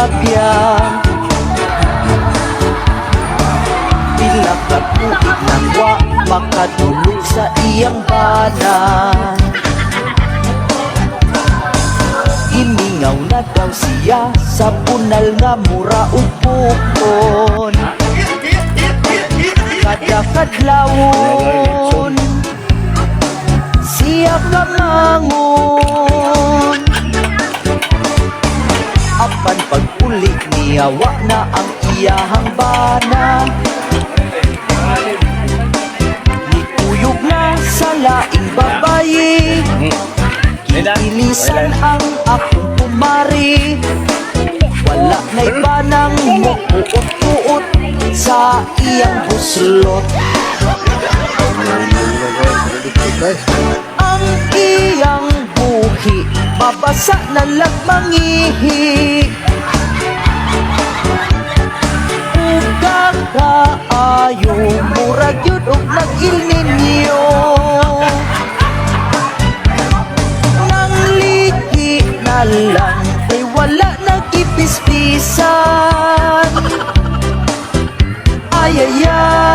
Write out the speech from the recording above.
tilapia. Pila ka tuig nang wa makadulog sa iyang bana. Imingaw na daw siya sa punal nga mura upukon. Kada kadlawon siya kamangon. Apan pag-uli niya wa na ang iyahang bana. Nikuyog na sa laing babayi. Ilisan ang akong kumari. Wala na'y banang mukuot-kuot sa iyang buslot. Ang iyang buhi mabasa na lagmangihi. Ugang kaayo murag yun og nag-Il Niño. Nang liki na lang ay wala nag-ipispisan. Ay ay ay.